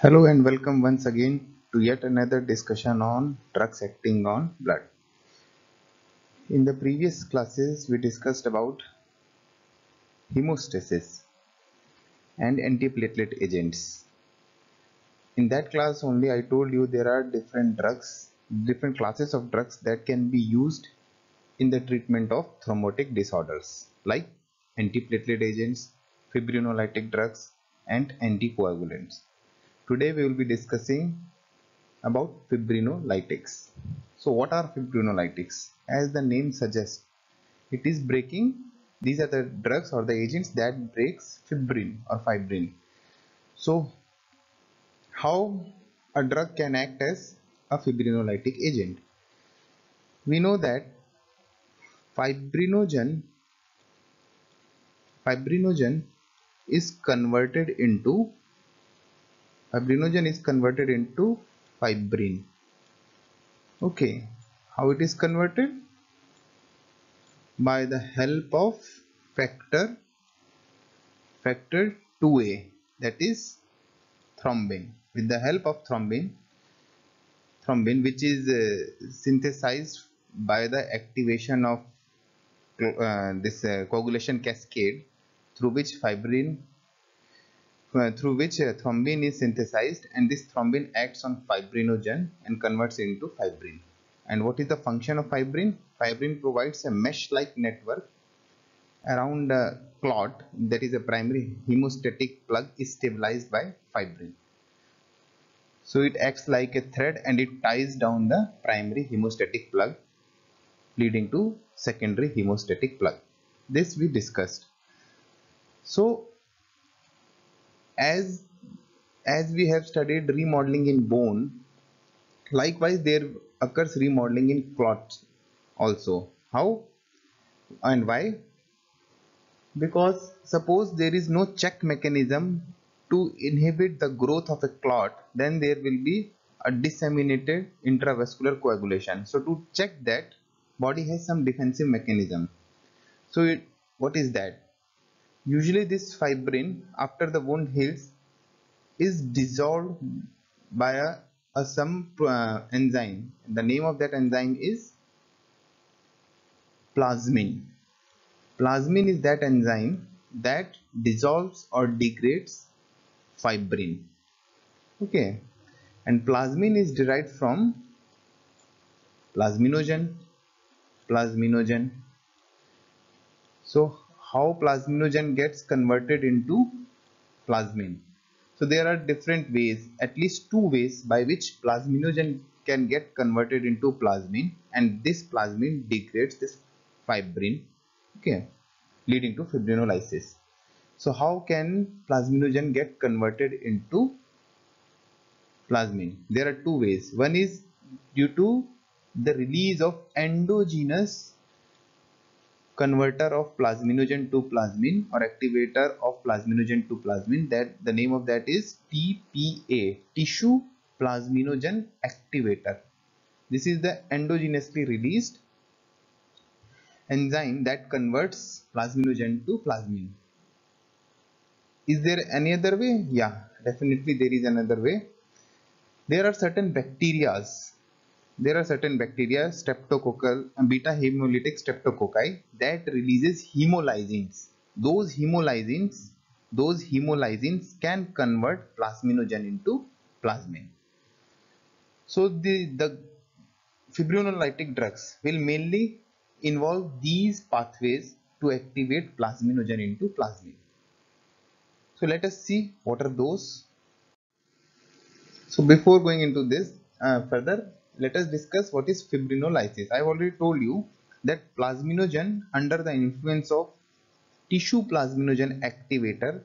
Hello and welcome once again to yet another discussion on drugs acting on blood. In the previous classes, we discussed about hemostasis and antiplatelet agents. In that class only, I told you there are different classes of drugs that can be used in the treatment of thrombotic disorders like antiplatelet agents, fibrinolytic drugs, and anticoagulants. Today we will be discussing about fibrinolytics. So what are fibrinolytics? As the name suggests, it is breaking. These are the drugs or the agents that breaks fibrin or fibrin. So how a drug can act as a fibrinolytic agent? We know that fibrinogen fibrinogen is converted into fibrin. Okay, how it is converted? By the help of factor factor 2a, that is thrombin. With the help of thrombin which is synthesized by the activation of this coagulation cascade through which thrombin is synthesized, and this thrombin acts on fibrinogen and converts into fibrin. And what is the function of fibrin? Fibrin provides a mesh-like network around a clot, that is a primary hemostatic plug is stabilized by fibrin. So it acts like a thread and it ties down the primary hemostatic plug, leading to secondary hemostatic plug. This we discussed. So as we have studied remodeling in bone, likewise there occurs remodeling in clots also. How and why? Because suppose there is no check mechanism to inhibit the growth of a clot, then there will be a disseminated intravascular coagulation. So to check that, body has some defensive mechanism. So what is that? Usually this fibrin, after the wound heals, is dissolved by some enzyme. The name of that enzyme is plasmin. Plasmin is that enzyme that dissolves or degrades fibrin. Okay, and plasmin is derived from plasminogen. So how plasminogen gets converted into plasmin? So there are different ways, at least two ways by which plasminogen can get converted into plasmin, and this plasmin degrades this fibrin, okay, leading to fibrinolysis. So how can plasminogen get converted into plasmin? There are two ways. One is due to the release of endogenous converter of plasminogen to plasmin or activator of plasminogen to plasmin, that the name of that is TPA, tissue plasminogen activator. This is the endogenously released enzyme that converts plasminogen to plasmin. Is there any other way? Yeah, definitely there is another way. There are certain bacteria, streptococcal and beta hemolytic streptococci, that releases hemolysins. Those hemolysins can convert plasminogen into plasmin. So the fibrinolytic drugs will mainly involve these pathways to activate plasminogen into plasmin. So let us see what are those. So before going into this further, let us discuss what is fibrinolysis. I have already told you that plasminogen under the influence of tissue plasminogen activator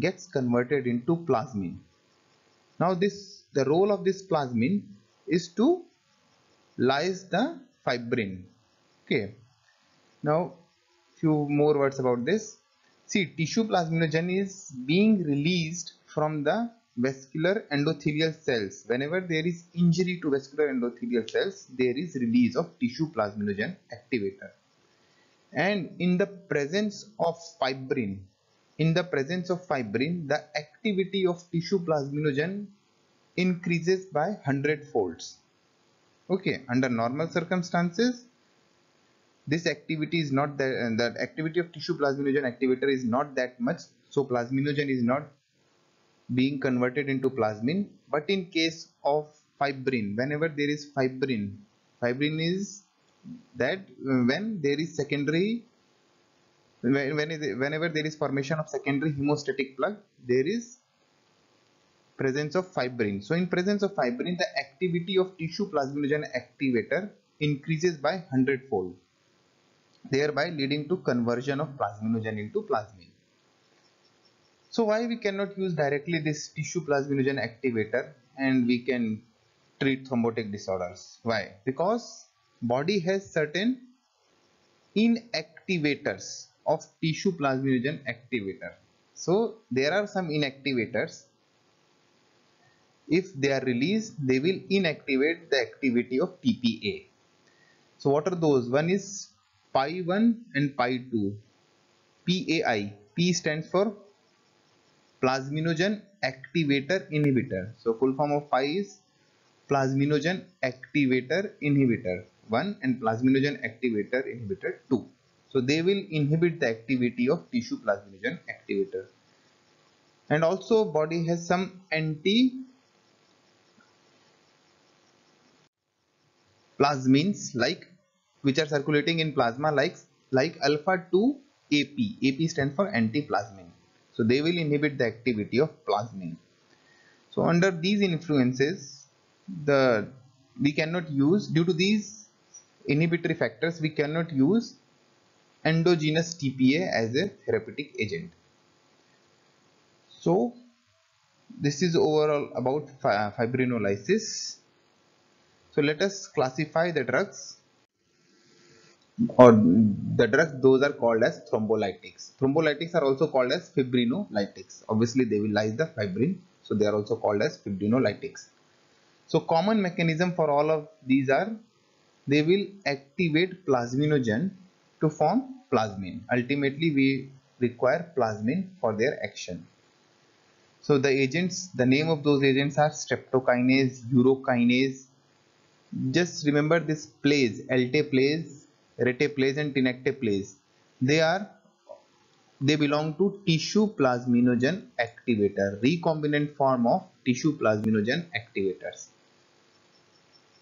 gets converted into plasmin. Now the role of this plasmin is to lyse the fibrin. Okay. Now few more words about this. See, tissue plasminogen is being released from the vascular endothelial cells. Whenever there is injury to vascular endothelial cells, there is release of tissue plasminogen activator. And in the presence of fibrin, the activity of tissue plasminogen increases by 100 folds. Okay, under normal circumstances, this activity is not that activity of tissue plasminogen activator is not that much, so plasminogen is not being converted into plasmin. But in case of fibrin, whenever there is fibrin is that when there is secondary, whenever there is formation of secondary hemostatic plug, there is presence of fibrin. So in presence of fibrin, the activity of tissue plasminogen activator increases by 100-fold, thereby leading to conversion of plasminogen into plasmin. So why we cannot use directly this tissue plasminogen activator and we can treat thrombotic disorders? Why? Because body has certain inactivators of tissue plasminogen activator. So there are some inactivators. If they are released, they will inactivate the activity of TPA. So what are those? One is PI1 and PI2. PAI. P stands for plasminogen activator inhibitor. So full form of PI is plasminogen activator inhibitor 1 and plasminogen activator inhibitor 2. So they will inhibit the activity of tissue plasminogen activator. And also body has some anti-plasmins which are circulating in plasma like alpha 2 AP. AP stands for anti-plasmin. So they will inhibit the activity of plasmin. So under these influences, we cannot use, due to these inhibitory factors, we cannot use endogenous TPA as a therapeutic agent. So this is overall about fibrinolysis. So let us classify the drugs, or the drugs, those are called as thrombolytics. Thrombolytics are also called as fibrinolytics. Obviously they will lyse the fibrin, so they are also called as fibrinolytics. So common mechanism for all of these are, they will activate plasminogen to form plasmin. Ultimately we require plasmin for their action. So the agents, the name of those agents are streptokinase, urokinase. Just remember this plase, alteplase, reteplase and tinecteplase. They belong to tissue plasminogen activator, recombinant form of tissue plasminogen activators.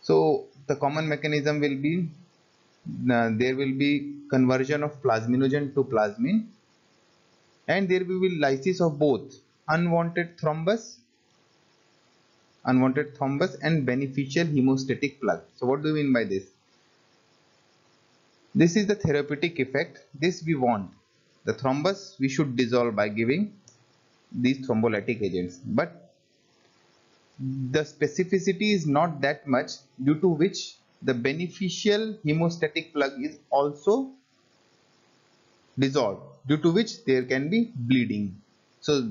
So the common mechanism will be, there will be conversion of plasminogen to plasmin, and there will be lysis of both unwanted thrombus and beneficial hemostatic plug. So what do we mean by this? This is the therapeutic effect. This we want. The thrombus we should dissolve by giving these thrombolytic agents, but the specificity is not that much, due to which the beneficial hemostatic plug is also dissolved, due to which there can be bleeding. So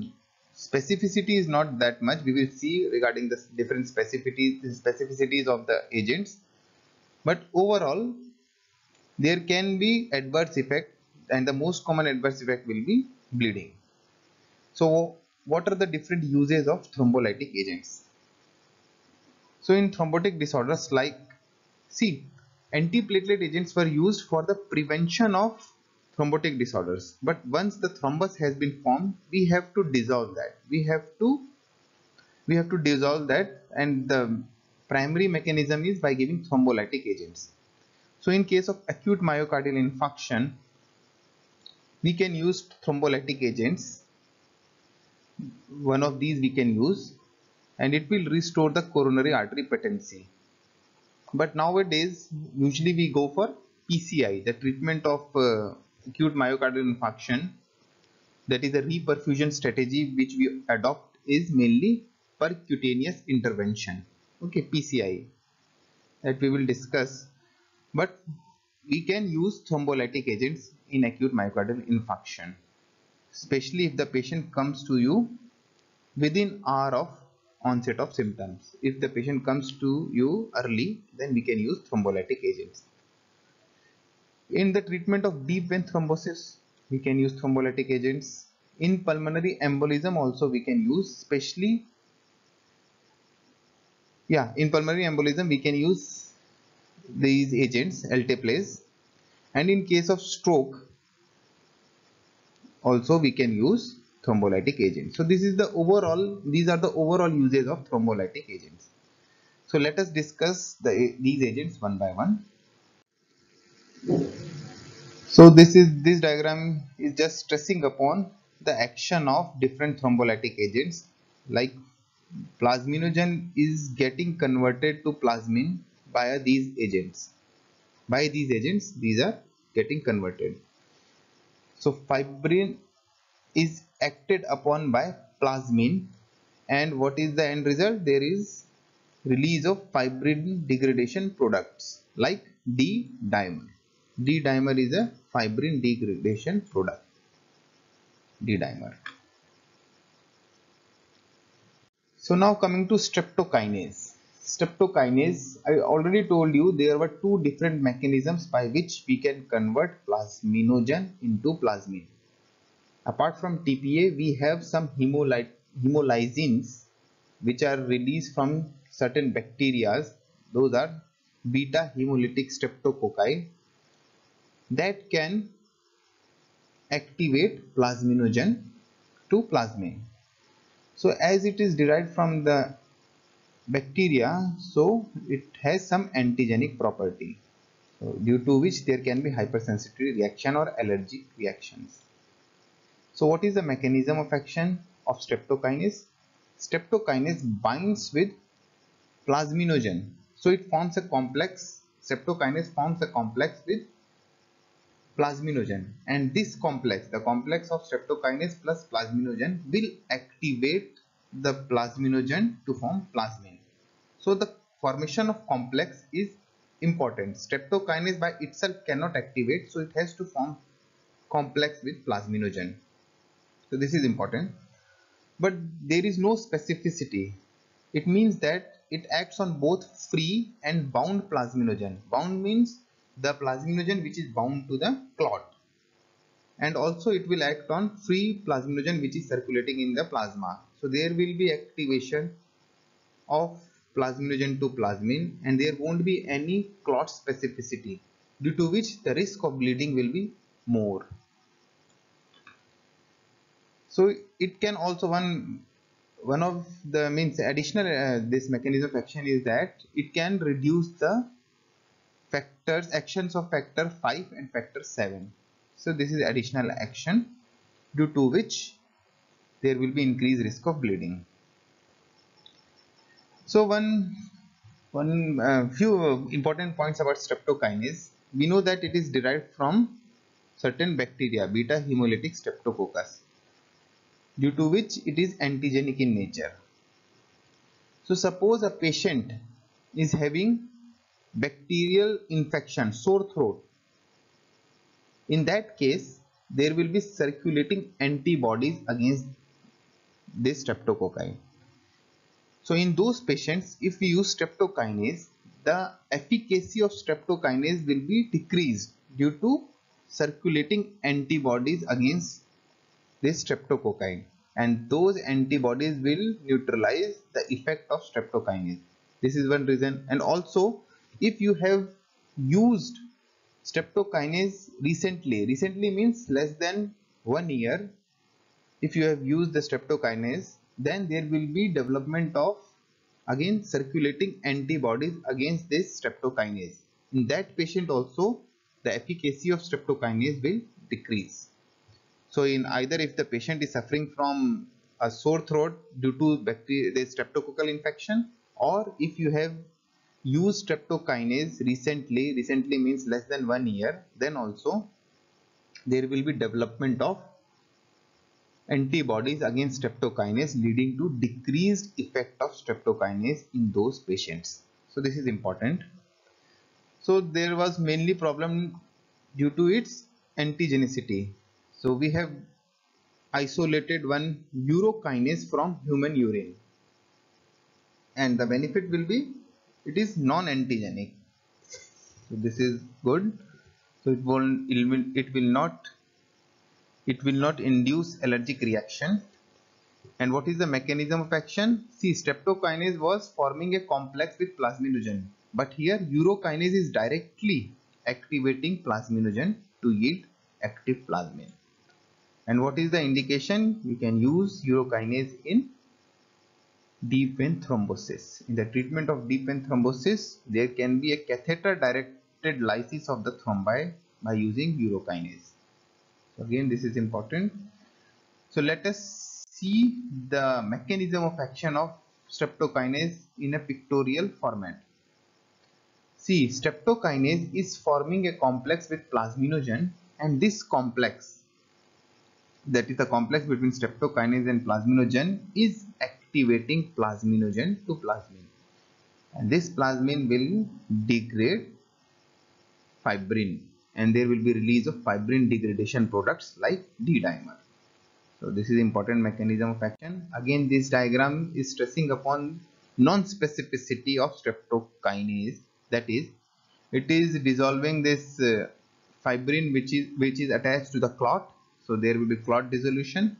specificity is not that much. We will see regarding the different specificities of the agents, but overall there can be adverse effect, and the most common adverse effect will be bleeding. So what are the different uses of thrombolytic agents? So in thrombotic disorders, antiplatelet agents were used for the prevention of thrombotic disorders, but once the thrombus has been formed, we have to dissolve that. We have to dissolve that, and the primary mechanism is by giving thrombolytic agents. So in case of acute myocardial infarction, we can use thrombolytic agents. One of these we can use, and it will restore the coronary artery patency. But nowadays usually we go for PCI, the treatment of acute myocardial infarction. That is a reperfusion strategy which we adopt is mainly percutaneous intervention. Okay, PCI, that we will discuss. But we can use thrombolytic agents in acute myocardial infarction, especially if the patient comes to you within hour of onset of symptoms. If the patient comes to you early, then we can use thrombolytic agents. In the treatment of deep vein thrombosis, we can use thrombolytic agents. In pulmonary embolism also we can use, especially Yeah, in pulmonary embolism we can use these agents, alteplase, and in case of stroke also we can use thrombolytic agents. So this is the overall, these are the overall uses of thrombolytic agents. So let us discuss these agents one by one. So this diagram is just stressing upon the action of different thrombolytic agents. Like plasminogen is getting converted to plasmin via these agents. By these agents, these are getting converted. So fibrin is acted upon by plasmin, and what is the end result? There is release of fibrin degradation products like D-dimer. D-dimer is a fibrin degradation product. D-dimer. So now coming to streptokinase. Streptokinase, I already told you there were two different mechanisms by which we can convert plasminogen into plasmin. Apart from TPA, we have some hemolysins which are released from certain bacteria. Those are beta hemolytic streptococci that can activate plasminogen to plasmin. So as it is derived from the bacteria, so it has some antigenic property, so due to which there can be hypersensitivity reaction or allergic reactions. So what is the mechanism of action of streptokinase? Streptokinase binds with plasminogen. So it forms a complex, streptokinase forms a complex with plasminogen, and this complex, the complex of streptokinase plus plasminogen, will activate the plasminogen to form plasmin. So the formation of complex is important. Streptokinase by itself cannot activate, so it has to form complex with plasminogen. So this is important, but there is no specificity. It means that it acts on both free and bound plasminogen. Bound means the plasminogen which is bound to the clot, and also it will act on free plasminogen which is circulating in the plasma. So there will be activation of plasminogen to plasmin, and there won't be any clot specificity, due to which the risk of bleeding will be more. So it can also one of the means additional this mechanism of action is that it can reduce the actions of factor 5 and factor 7. So this is additional action due to which there will be increased risk of bleeding. So few important points about streptokinase. We know that it is derived from certain bacteria, beta hemolytic streptococcus, due to which it is antigenic in nature. So suppose a patient is having bacterial infection, sore throat. In that case, there will be circulating antibodies against this streptococci. So in those patients, if we use streptokinase, the efficacy of streptokinase will be decreased due to circulating antibodies against this streptococci, and those antibodies will neutralize the effect of streptokinase. This is one reason. And also, if you have used streptokinase recently means less than 1 year, if you have used the streptokinase, then there will be development of again circulating antibodies against this streptokinase. In that patient also, the efficacy of streptokinase will decrease. So in either if the patient is suffering from a sore throat due to bacteria, the streptococcal infection, or if you have used streptokinase recently means less than 1 year, then also there will be development of antibodies against streptokinase, leading to decreased effect of streptokinase in those patients. So this is important. So there was mainly problem due to its antigenicity. So we have isolated one urokinase from human urine, and the benefit will be it is non-antigenic. So this is good. So it will not induce allergic reaction. And what is the mechanism of action? See, streptokinase was forming a complex with plasminogen, but here urokinase is directly activating plasminogen to yield active plasmin. And what is the indication? You can use urokinase in deep vein thrombosis. In the treatment of deep vein thrombosis, there can be a catheter directed lysis of the thrombi by using urokinase. So again, this is important. So let us see the mechanism of action of streptokinase in a pictorial format. See, streptokinase is forming a complex with plasminogen, and this complex, that is the complex between streptokinase and plasminogen, is activating plasminogen to plasmin, and this plasmin will degrade fibrin, and there will be release of fibrin degradation products like D-dimer. So this is important mechanism of action. Again, this diagram is stressing upon non-specificity of streptokinase, that is, it is dissolving this fibrin which is attached to the clot, so there will be clot dissolution,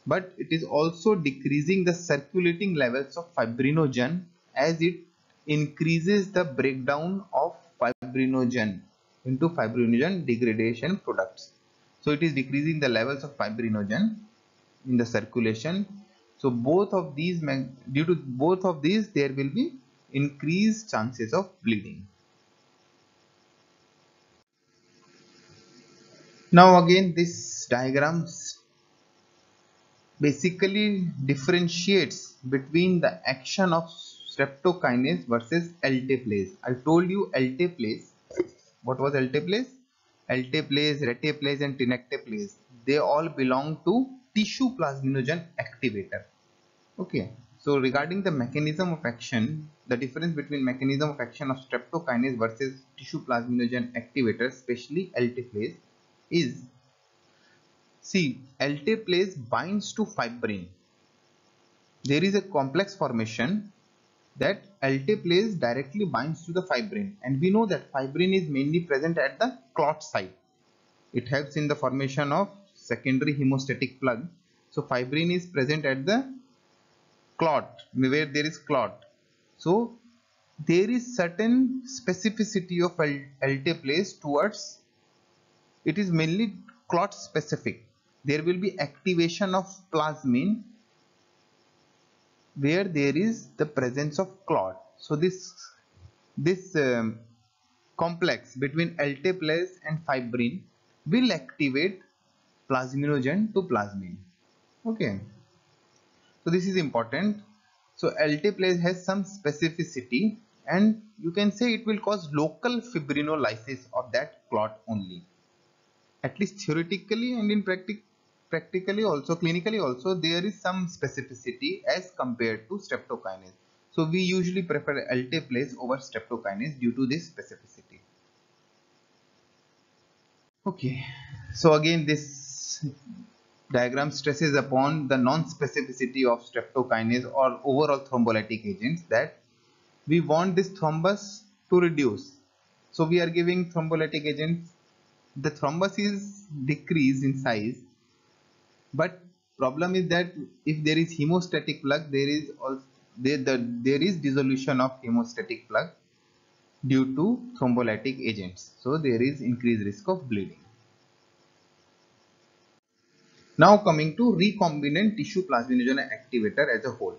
but it is also decreasing the circulating levels of fibrinogen as it increases the breakdown of fibrinogen into fibrinogen degradation products. So it is decreasing the levels of fibrinogen in the circulation. So both of these, due to both of these, there will be increased chances of bleeding. Now again, this diagram basically differentiates between the action of streptokinase versus alteplase. I told you alteplase. What was alteplase? Alteplase, reteplase and tenecteplase, they all belong to tissue plasminogen activator. Okay, so regarding the mechanism of action, the difference between mechanism of action of streptokinase versus tissue plasminogen activator, especially alteplase, is, see, alteplase binds to fibrin. There is a complex formation that alteplase directly binds to the fibrin, and we know that fibrin is mainly present at the clot site. It helps in the formation of secondary hemostatic plug. So fibrin is present at the clot, where there is clot. So there is certain specificity of alteplase towards, it is mainly clot specific. There will be activation of plasmin where there is the presence of clot. So this complex between alteplase and fibrin will activate plasminogen to plasmin. Okay, so this is important. So alteplase has some specificity, and you can say it will cause local fibrinolysis of that clot only, at least theoretically, and in practically also, clinically also, there is some specificity as compared to streptokinase. So we usually prefer alteplase over streptokinase due to this specificity. Okay, so again this diagram stresses upon the non-specificity of streptokinase or overall thrombolytic agents, that we want this thrombus to reduce. So we are giving thrombolytic agents, the thrombus is decreased in size, but problem is that if there is hemostatic plug, there is also there is dissolution of hemostatic plug due to thrombolytic agents, so there is increased risk of bleeding. Now coming to recombinant tissue plasminogen activator as a whole,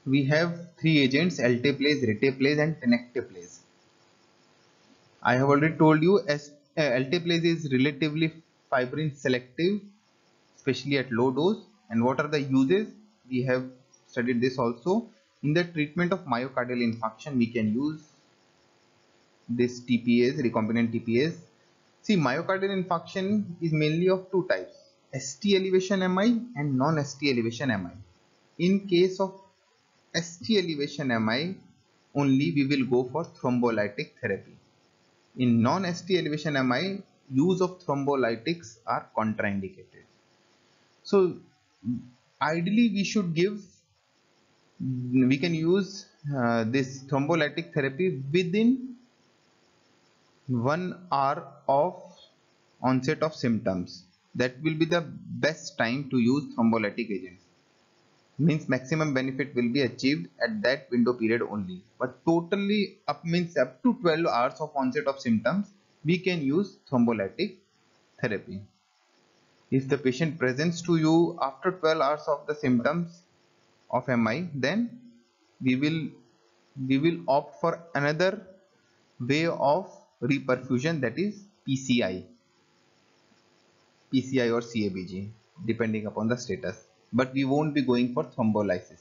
we have three agents: alteplase, reteplase and tenecteplase. I have already told you as alteplase is relatively fibrin selective, especially at low dose. And what are the uses? We have studied this also. In the treatment of myocardial infarction, we can use this TPase, recombinant TPase. See, myocardial infarction is mainly of two types: ST elevation MI and non-ST elevation MI. In case of ST elevation MI only, we will go for thrombolytic therapy. In non-ST elevation MI, use of thrombolytics are contraindicated. So ideally we can use this thrombolytic therapy within 1 hour of onset of symptoms. That will be the best time to use thrombolytic agents. means maximum benefit will be achieved at that window period only. But totally up means up to 12 hours of onset of symptoms, we can use thrombolytic therapy. If the patient presents to you after 12 hours of the symptoms of MI, then we will opt for another way of reperfusion, that is PCI or CABG, depending upon the status. But we won't be going for thrombolysis.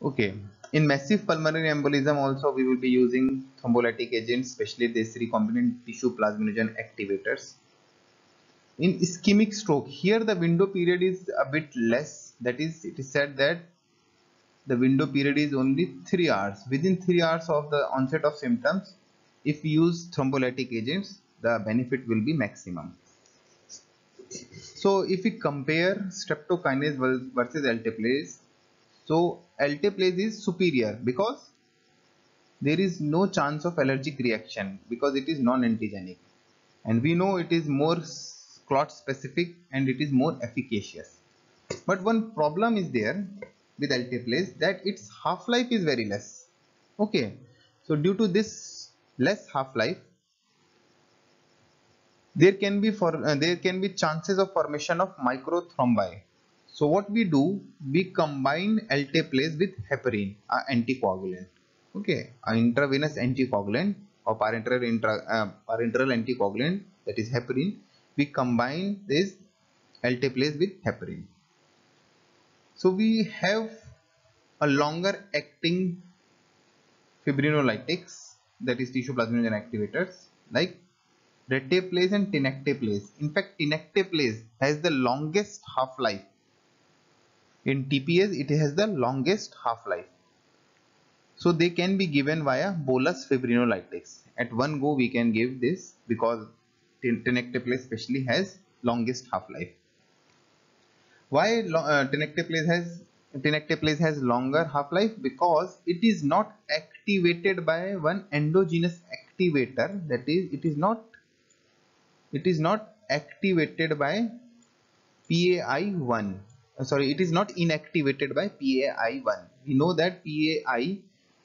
Okay. In massive pulmonary embolism also we will be using thrombolytic agents, especially these recombinant tissue plasminogen activators. In ischemic stroke, here the window period is a bit less. That is, it is said that the window period is only 3 hours. Within 3 hours of the onset of symptoms, if we use thrombolytic agents, the benefit will be maximum. So if we compare streptokinase versus alteplase, so alteplase is superior because there is no chance of allergic reaction because it is non-antigenic, and we know it is more clot specific and it is more efficacious. But one problem is there with alteplase, that its half-life is very less. Okay, so due to this less half-life, there can be chances of formation of microthrombi. So what we do, we combine alteplase with heparin, anticoagulant. Okay, an intravenous anticoagulant or parenteral anticoagulant, that is heparin. We combine this alteplase with heparin. So we have a longer acting fibrinolytics, that is tissue plasminogen activators, like reteplase and tenecteplase. In fact, tenecteplase has the longest half-life. In TPS, it has the longest half-life. So they can be given via bolus fibrinolytics. At one go we can give this because tenecteplase especially has longest half-life. Why tenecteplase has longer half-life? Because it is not activated by one endogenous activator, that is, it is not activated by PAI1. Sorry, it is not inactivated by PAI1. We know that PAI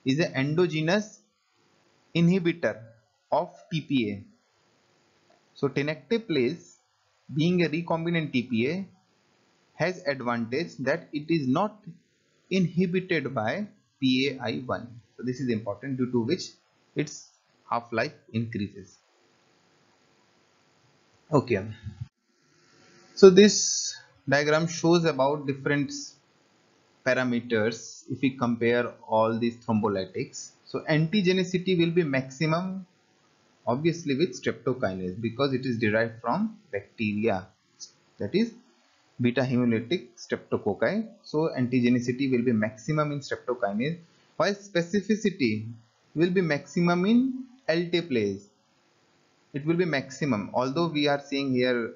is an endogenous inhibitor of TPA. So tenecteplase, being a recombinant TPA, has advantage that it is not inhibited by PAI1. So this is important, due to which its half-life increases. Okay. So this diagram shows about different parameters if we compare all these thrombolytics. So antigenicity will be maximum obviously with streptokinase because it is derived from bacteria, that is beta hemolytic streptococci. So antigenicity will be maximum in streptokinase, while specificity will be maximum in alteplase. It will be maximum, although we are seeing here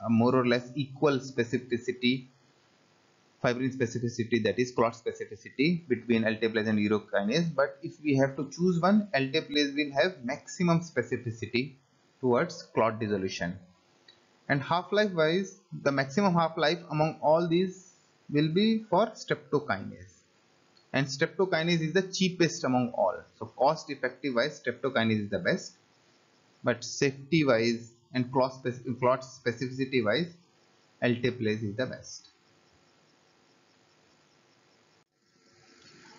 more or less equal specificity, fibrin specificity, that is clot specificity between alteplase and urokinase. But if we have to choose one, alteplase will have maximum specificity towards clot dissolution. And half-life wise, the maximum half-life among all these will be for streptokinase. And streptokinase is the cheapest among all. So cost effective wise, streptokinase is the best. But safety wise and clot specificity wise, alteplase is the best.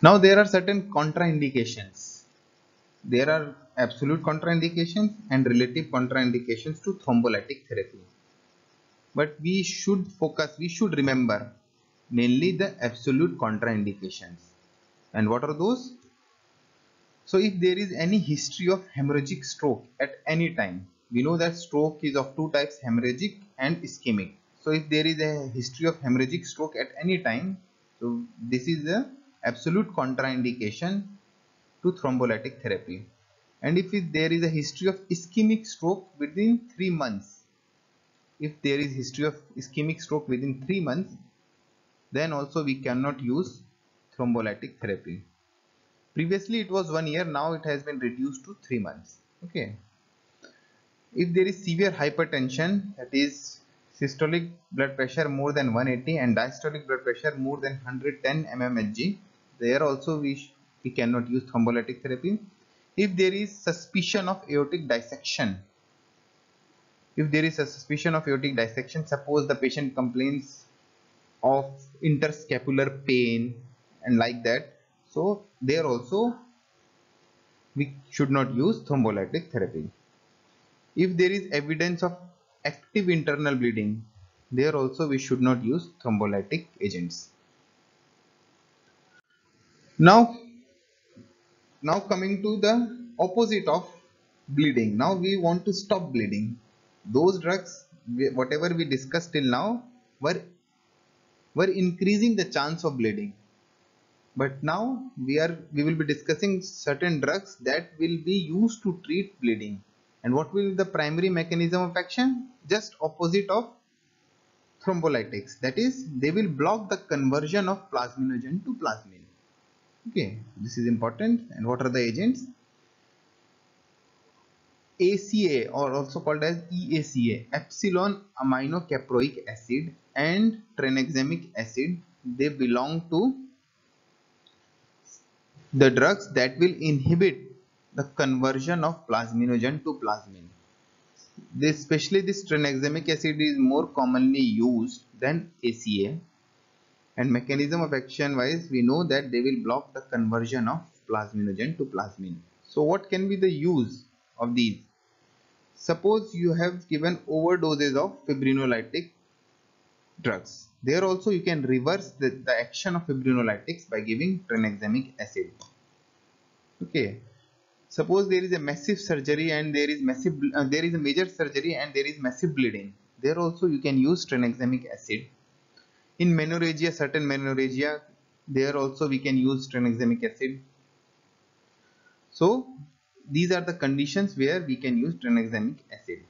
Now there are certain contraindications. There are absolute contraindications and relative contraindications to thrombolytic therapy. But we should remember mainly the absolute contraindications. And what are those? So if there is any history of hemorrhagic stroke at any time, we know that stroke is of two types, hemorrhagic and ischemic. So if there is a history of hemorrhagic stroke at any time, so this is the absolute contraindication to thrombolytic therapy. And if there is a history of ischemic stroke within 3 months, if there is history of ischemic stroke within 3 months, then also we cannot use thrombolytic therapy. Previously it was 1 year, now it has been reduced to 3 months. Okay. If there is severe hypertension, that is systolic blood pressure more than 180 and diastolic blood pressure more than 110 mmHg, there also we cannot use thrombolytic therapy. If there is suspicion of aortic dissection, suppose the patient complains of interscapular pain and like that, so there also we should not use thrombolytic therapy. If there is evidence of active internal bleeding, there also we should not use thrombolytic agents. Now coming to the opposite of bleeding. Now we want to stop bleeding. Those drugs, whatever we discussed till now, were increasing the chance of bleeding. But now we will be discussing certain drugs that will be used to treat bleeding. And what will be the primary mechanism of action? Just opposite of thrombolytics. That is, they will block the conversion of plasminogen to plasmin. Okay, this is important. And what are the agents? ACA, or also called as EACA, epsilon aminocaproic acid, and tranexamic acid, they belong to the drugs that will inhibit the conversion of plasminogen to plasmin. Especially this tranexamic acid is more commonly used than ACA, and mechanism of action wise we know that they will block the conversion of plasminogen to plasmin. So what can be the use of these? Suppose you have given overdoses of fibrinolytic drugs. There also you can reverse the action of fibrinolytics by giving tranexamic acid. Okay. Suppose there is a massive surgery and there is a major surgery and there is massive bleeding. There also you can use tranexamic acid. In menorrhagia, certain menorrhagia, there also we can use tranexamic acid. So these are the conditions where we can use tranexamic acid.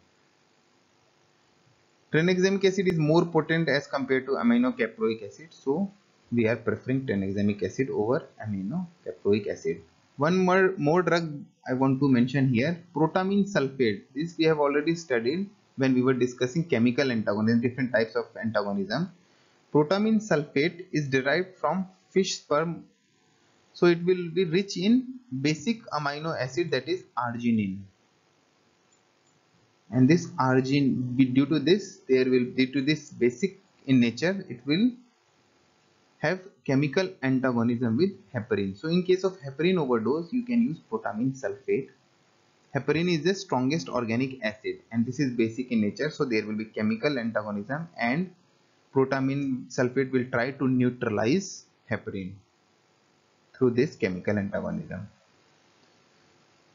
Tranexamic acid is more potent as compared to aminocaproic acid, so we are preferring tranexamic acid over aminocaproic acid. One more drug I want to mention here, protamine sulfate. This we have already studied when we were discussing chemical antagonism, different types of antagonism. Protamine sulfate is derived from fish sperm, so it will be rich in basic amino acid, that is arginine. And this arginine, due to this basic in nature, it will have chemical antagonism with heparin. So in case of heparin overdose, you can use protamine sulfate. Heparin is the strongest organic acid and this is basic in nature, so there will be chemical antagonism, and protamine sulfate will try to neutralize heparin through this chemical antagonism.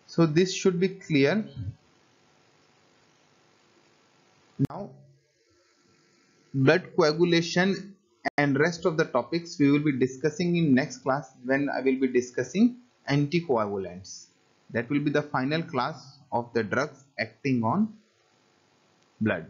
So this should be clear. Now blood coagulation and rest of the topics we will be discussing in next class, when I will be discussing anticoagulants. That will be the final class of the drugs acting on blood.